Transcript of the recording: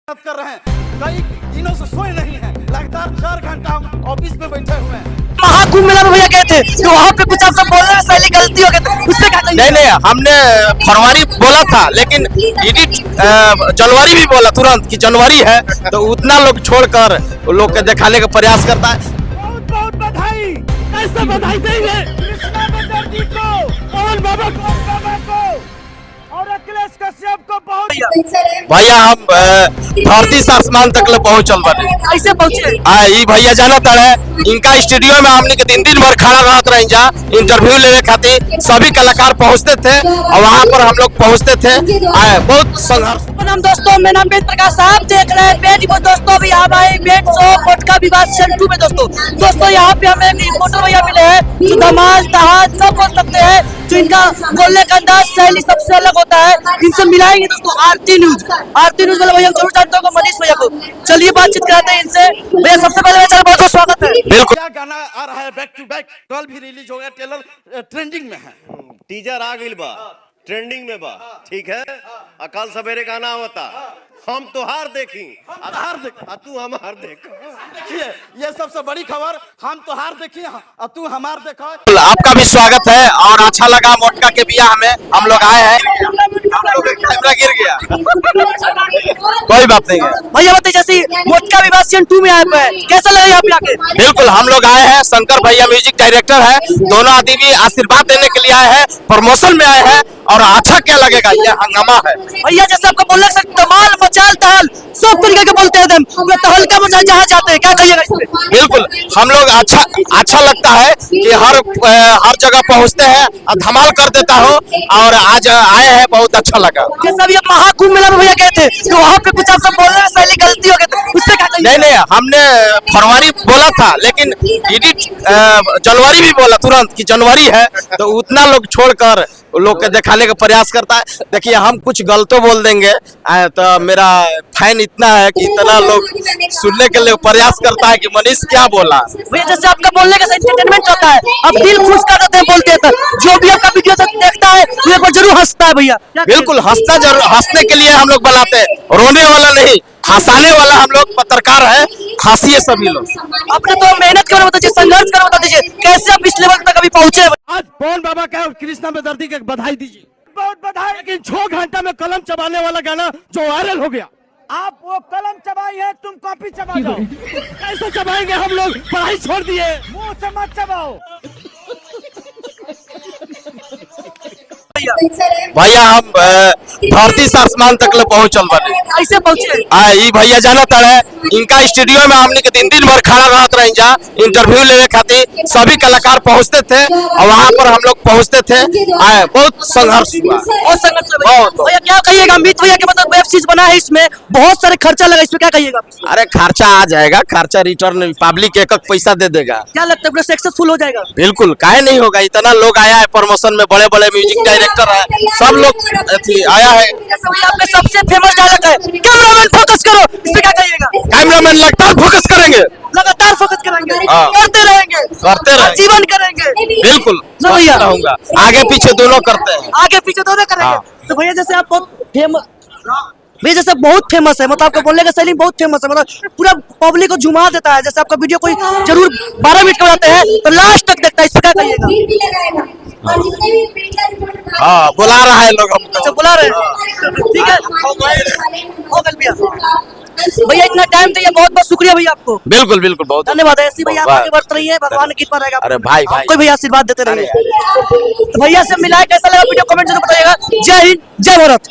कर रहे हैं, कई दिनों से सोए नहीं हैं, लगातार 4 घंटा हम ऑफिस में बैठे हुए हैं। महाकुंभ मेला में भैया गए थे तो वहाँ पे कुछ आपसे बोलने में शैली गलती हो गई तो उससे क्या कहिए? नहीं, हमने फरवरी बोला था, लेकिन एडिट जनवरी भी बोला तुरंत कि जनवरी है, तो उतना लोग छोड़कर लोग के दिखाने का प्रयास करता है। बहुत बहुत बधाई। कैसे बधाई देंगे कृष्णा बनर्जी को, पवन बाबा को और अखिलेश कश्यप को। बहुत भैया हम धरती से आसमान तक ले पहुँचल बने। कैसे पहुँचे? ये भैया जाना है, इनका स्टूडियो में हमने के दिन भर खड़ा रहते रही जा इंटरव्यू लेने खातिर। सभी कलाकार पहुंचते थे और वहां पर हम लोग पहुंचते थे। बहुत संघर्ष। प्रणाम दोस्तों, मेरा नाम वेद प्रकाश, साहब देख रहे हैं वेद को। दोस्तों अभी यहाँ आए वेद शो मोटका विवाद सीजन 2 में। दोस्तों यहाँ पे हमें एक रिपोर्टर भैया मिले हैं जो धमाल तहाज सब बोल सकते हैं, जो इनका बोलने का अंदाज शैली सबसे अलग होता है। इनसे मिलाएंगे दोस्तों आरती न्यूज वाले भैया जरूर जानते हो, मनीष भैया को। चलिए बातचीत कराते हैं इनसे। भैया सबसे पहले मेरा बहुत बहुत स्वागत है। बिल्कुल, क्या गाना आ रहा है बैक टू बैक, कल भी रिलीज हो गया, ट्रेलर ट्रेंडिंग में है, टीजर आ गई बा, ट्रेंडिंग में बा, ठीक है। कल सवेरे गाना होता हम तोहार देखी हार देख, तू हमार देख। ये सबसे बड़ी खबर, हम तो हार देखी और तू हमार देखो। आपका भी स्वागत है और अच्छा लगा मोटका के बिया में हम लोग आए हैं। कैमरा गिर गया, कोई बात नहीं है। भैया बताइए, जैसे मोटका विवाद सीजन 2 में आए हुए हैं, कैसा लगा यहाँ पे आके? बिल्कुल, हम लोग आए हैं, शंकर भैया म्यूजिक डायरेक्टर है, दोनों आदमी आशीर्वाद देने के लिए आए हैं, प्रमोशन में आए हैं। और अच्छा क्या लगेगा, ये हंगामा है भैया। जैसे आपका बोलने से धमाल मचाल तहल सब तरीके के बोलते हैं, पूरा तहलका मचा जहाँ जाते हैं, क्या कहिएगा इस पे? बिल्कुल, हम लोग अच्छा लगता है कि हर जगह पहुंचते हैं और धमाल कर देता हो। और आज आए हैं, बहुत अच्छा लगा। जैसे अभी महाकुंभ मेला में भैया गए थे तो वहाँ पे कुछ आपसे बोलने में शैली गलती हो गई तो उससे क्या कहिए? नहीं, हमने फरवरी बोला था, लेकिन एडिट जनवरी भी बोला तुरंत कि जनवरी है, तो उतना लोग छोड़कर लोग के दिखाने का प्रयास करता है। देखिए, हम कुछ गलतो बोल देंगे तो मेरा फैन इतना है कि इतना लोग सुनने के लिए प्रयास करता है कि मनीष क्या बोला। भैया जैसे आपका बोलने का एंटरटेनमेंट होता है, अब दिल खुश कर देते हैं बोलते हैं, तो जो भी आपका वीडियो देखता है वो एक बार जरूर हंसता है भैया। बिल्कुल, हंसने के लिए हम लोग बुलाते हैं, रोने वाला नहीं, हंसाने वाला हम लोग पत्रकार है। हंसिए सभी लोग। आपने तो मेहनत करो, बता दीजिए, संघर्ष करो, बता दीजिए कैसे आप इस लेवल तक अभी पहुंचे? आज पवन बाबा का और कृष्णा बनर्जी की बधाई दीजिए। बहुत बधाई। लेकिन 6 घंटा में कलम चबाने वाला गाना जो वायरल हो गया, आप वो कलम चबाई है, तुम कॉपी चबा जाओ। कैसे चबाएंगे हम लोग, पढ़ाई छोड़ दिए, मुंह से मत चबाओ। भैया हम धरती से आसमान तक ले पहुँचल बने। कैसे पहुंचे? ये भैया जाना है, इनका स्टूडियो में हमने के दिन भर खड़ा रहते रही जा इंटरव्यू लेने खातिर। सभी कलाकार पहुंचते थे और वहां पर हम लोग पहुंचते थे। बहुत संघर्ष हुआ, बहुत संघर्ष है भैया। क्या कहिएगा अमित भैया के, मतलब वेब सीरीज बना है, इसमें बहुत सारे खर्चा लगा, इसमें क्या कहिएगा? अरे खर्चा आ जाएगा, खर्चा रिटर्न पब्लिक एक पैसा दे देगा। क्या लगता है पूरा सक्सेसफुल हो जाएगा? बिल्कुल, काहे नहीं होगा। इतना लोग आया है प्रमोशन में, बड़े बड़े म्यूजिक डायरेक्टर है, सब लोग आया है। जैसे भैया आपका सबसे फेमस डायलॉग है, कैमरामैन फोकस करो, इस पे क्या कहिएगा? कैमरामैन लगातार फोकस करेंगे, लगातार फोकस करेंगे, हाँ। करते रहेंगे, जीवन करेंगे। बिल्कुल ना भैया, रहूंगा, आगे पीछे दोनों करते हैं। आगे पीछे दोनों करेंगे। हाँ। तो भैया जैसे आप बहुत फेमस, भैया जैसे बहुत फेमस है, मतलब आपका बोलने का शैली बहुत फेमस है, मतलब पूरा पब्लिक को झुमा देता है। जैसे आपका वीडियो कोई जरूर 12 मिनट का बनाते हैं तो लास्ट तक देखता है, इस पे क्या कहिएगा? हाँ, बुला रहा है लोग हमको। अच्छा, बुला रहे हैं, ठीक है, हो गया भैया। भैया इतना टाइम दिया, बहुत बहुत शुक्रिया भैया आपको। बिल्कुल, बहुत धन्यवाद। ऐसी भैया आप आगे बढ़ते रहिए, भगवान की कृपा रहेगा। अरे भाई कोई भैया आशीर्वाद देते रहिए। तो भैया से मिला है, कैसा लगा वीडियो कमेंट जरूर बताइएगा। जय हिंद, जय भारत।